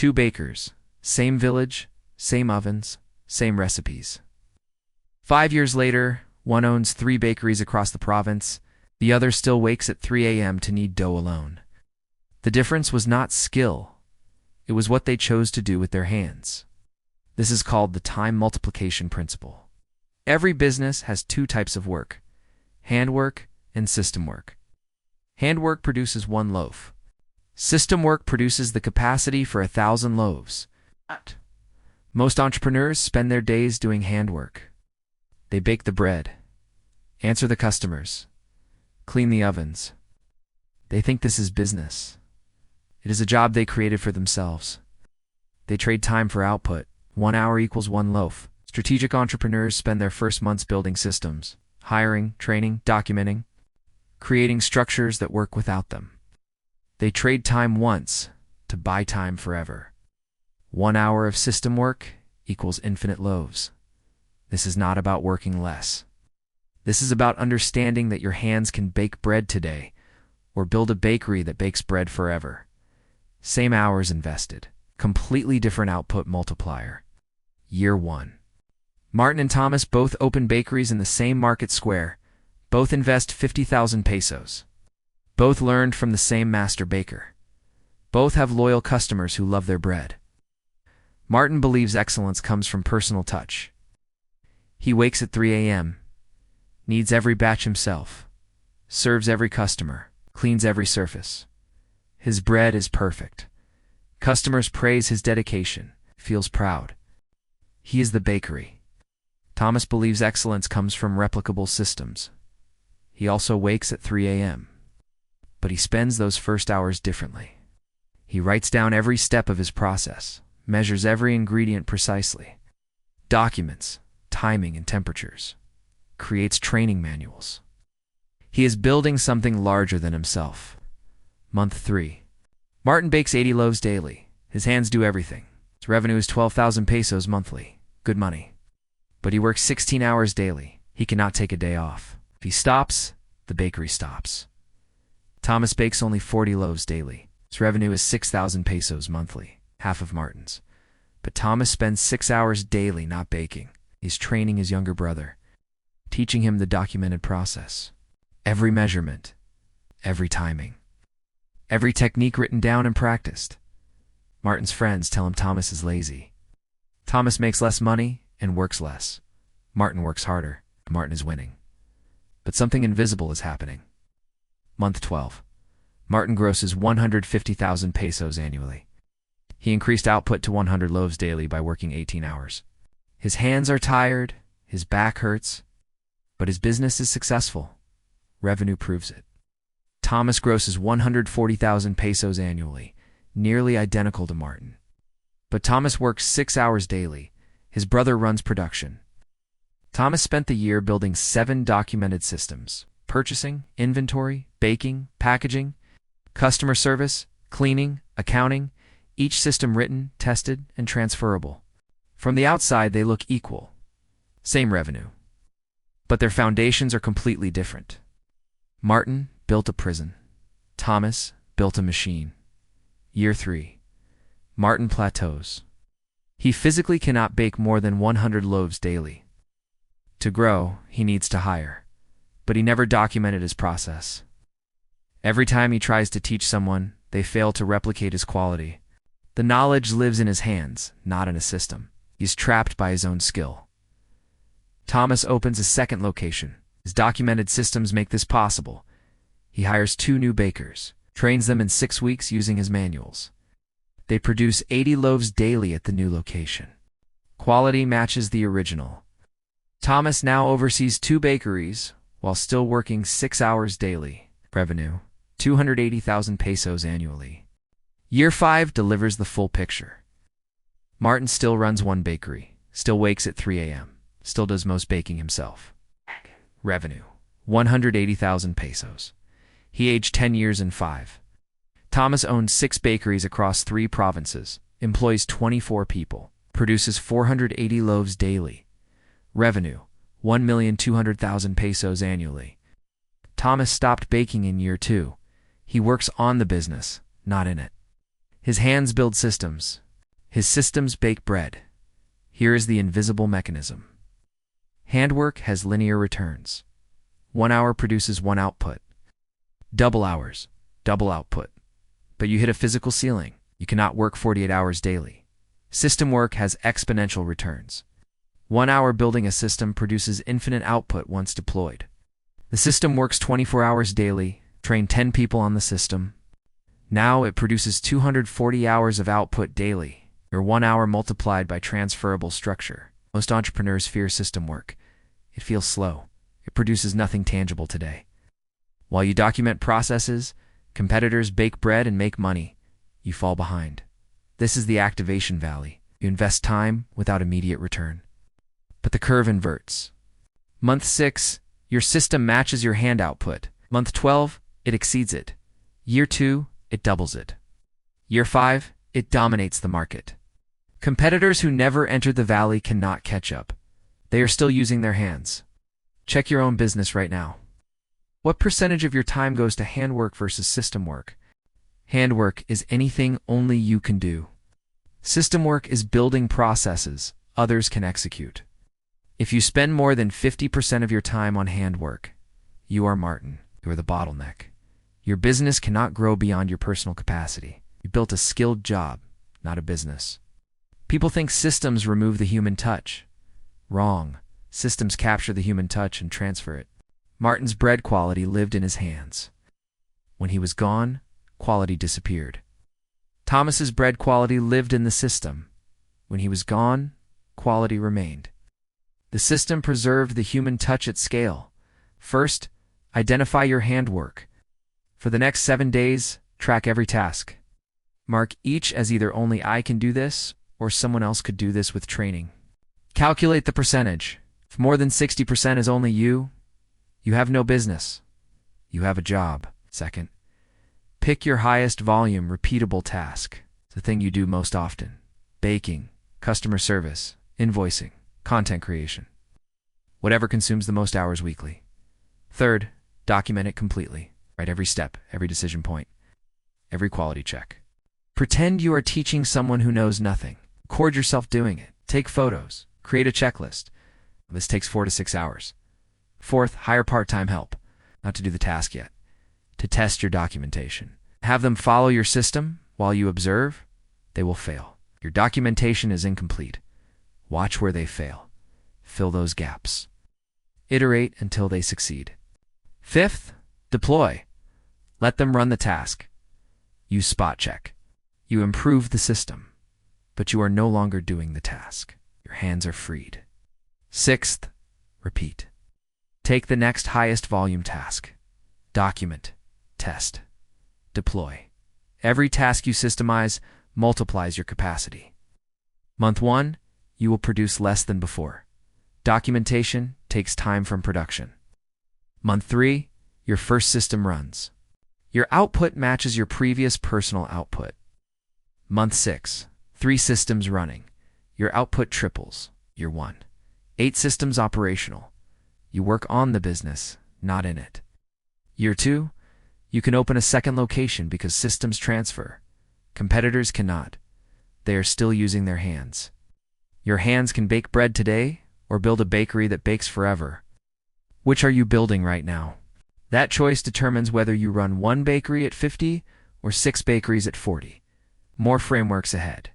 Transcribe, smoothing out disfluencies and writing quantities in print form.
Two bakers, same village, same ovens, same recipes. 5 years later, one owns 3 bakeries across the province, the other still wakes at 3 a.m. to knead dough alone. The difference was not skill, it was what they chose to do with their hands. This is called the time multiplication principle. Every business has 2 types of work: handwork and system work. Handwork produces 1 loaf. System work produces the capacity for 1,000 loaves. Most entrepreneurs spend their days doing handwork. They bake the bread, answer the customers, clean the ovens. They think this is business. It is a job they created for themselves. They trade time for output. 1 hour equals 1 loaf. Strategic entrepreneurs spend their first months building systems, hiring, training, documenting, creating structures that work without them. They trade time once to buy time forever. 1 hour of system work equals infinite loaves. This is not about working less. This is about understanding that your hands can bake bread today or build a bakery that bakes bread forever. Same hours invested, completely different output multiplier. Year 1. Martin and Thomas both open bakeries in the same market square. Both invest 50,000 pesos. Both learned from the same master baker. Both have loyal customers who love their bread. Martin believes excellence comes from personal touch. He wakes at 3 a.m., kneads every batch himself, serves every customer, cleans every surface. His bread is perfect. Customers praise his dedication, feels proud. He is the bakery. Thomas believes excellence comes from replicable systems. He also wakes at 3 a.m., but he spends those first hours differently. He writes down every step of his process, measures every ingredient precisely, documents timing and temperatures, creates training manuals. He is building something larger than himself. Month 3. Martin bakes 80 loaves daily. His hands do everything. His revenue is 12,000 pesos monthly. Good money. But he works 16 hours daily. He cannot take a day off. If he stops, the bakery stops. Thomas bakes only 40 loaves daily. His revenue is 6,000 pesos monthly, half of Martin's. But Thomas spends 6 hours daily not baking. He's training his younger brother, teaching him the documented process. Every measurement, every timing, every technique written down and practiced. Martin's friends tell him Thomas is lazy. Thomas makes less money and works less. Martin works harder. Martin is winning. But something invisible is happening. Month 12. Martin grosses 150,000 pesos annually. He increased output to 100 loaves daily by working 18 hours. His hands are tired, his back hurts, but his business is successful. Revenue proves it. Thomas grosses 140,000 pesos annually, nearly identical to Martin. But Thomas works 6 hours daily. His brother runs production. Thomas spent the year building 7 documented systems: purchasing, inventory, baking, packaging, customer service, cleaning, accounting, each system written, tested, and transferable. From the outside, they look equal. Same revenue. But their foundations are completely different. Martin built a prison. Thomas built a machine. Year 3. Martin plateaus. He physically cannot bake more than 100 loaves daily. To grow, he needs to hire. But he never documented his process. Every time he tries to teach someone, they fail to replicate his quality. The knowledge lives in his hands, not in a system. He's trapped by his own skill. Thomas opens a second location. His documented systems make this possible. He hires 2 new bakers, trains them in 6 weeks using his manuals. They produce 80 loaves daily at the new location. Quality matches the original. Thomas now oversees 2 bakeries while still working 6 hours daily. Revenue, 280,000 pesos annually. Year 5 delivers the full picture. Martin still runs 1 bakery, still wakes at 3 a.m., still does most baking himself. Revenue, 180,000 pesos. He aged 10 years and 5. Thomas owns 6 bakeries across 3 provinces, employs 24 people, produces 480 loaves daily. Revenue, 1,200,000 pesos annually. Thomas stopped baking in year 2. He works on the business, not in it. His hands build systems. His systems bake bread. Here is the invisible mechanism. Handwork has linear returns. 1 hour produces 1 output. Double hours, double output. But you hit a physical ceiling. You cannot work 48 hours daily. System work has exponential returns. 1 hour building a system produces infinite output once deployed. The system works 24 hours daily. Train 10 people on the system. Now it produces 240 hours of output daily, or 1 hour multiplied by transferable structure. Most entrepreneurs fear system work. It feels slow. It produces nothing tangible today. While you document processes, competitors bake bread and make money. You fall behind. This is the activation valley. You invest time without immediate return. But the curve inverts. Month 6, your system matches your hand output. Month 12, it exceeds it. Year 2, it doubles it. Year 5, it dominates the market. Competitors who never entered the valley cannot catch up. They are still using their hands. Check your own business right now. What percentage of your time goes to handwork versus system work? Handwork is anything only you can do. System work is building processes others can execute. If you spend more than 50% of your time on handwork, you are Martin. You are the bottleneck. Your business cannot grow beyond your personal capacity. You built a skilled job, not a business. People think systems remove the human touch. Wrong. Systems capture the human touch and transfer it. Martin's bread quality lived in his hands. When he was gone, quality disappeared. Thomas's bread quality lived in the system. When he was gone, quality remained. The system preserved the human touch at scale. First, identify your handwork. For the next 7 days, track every task. Mark each as either only I can do this or someone else could do this with training. Calculate the percentage. If more than 60% is only you have no business. You have a job. Second, pick your highest volume, repeatable task. The thing you do most often. Baking, customer service, invoicing, content creation. Whatever consumes the most hours weekly. Third, document it completely. Write every step, every decision point, every quality check. Pretend you are teaching someone who knows nothing. Record yourself doing it. Take photos. Create a checklist. This takes 4 to 6 hours. Fourth, hire part-time help. Not to do the task yet. To test your documentation. Have them follow your system while you observe. They will fail. Your documentation is incomplete. Watch where they fail. Fill those gaps. Iterate until they succeed. Fifth, deploy. Let them run the task. You spot check. You improve the system, but you are no longer doing the task. Your hands are freed. Sixth, repeat. Take the next highest volume task. Document, test, deploy. Every task you systemize multiplies your capacity. Month 1, you will produce less than before. Documentation takes time from production. Month 3, your first system runs. Your output matches your previous personal output. Month 6, 3 systems running. Your output triples. Year 1, 8 systems operational. You work on the business, not in it. Year 2, you can open a second location because systems transfer. Competitors cannot. They are still using their hands. Your hands can bake bread today or build a bakery that bakes forever. Which are you building right now? That choice determines whether you run 1 bakery at 50 or 6 bakeries at 40. More frameworks ahead.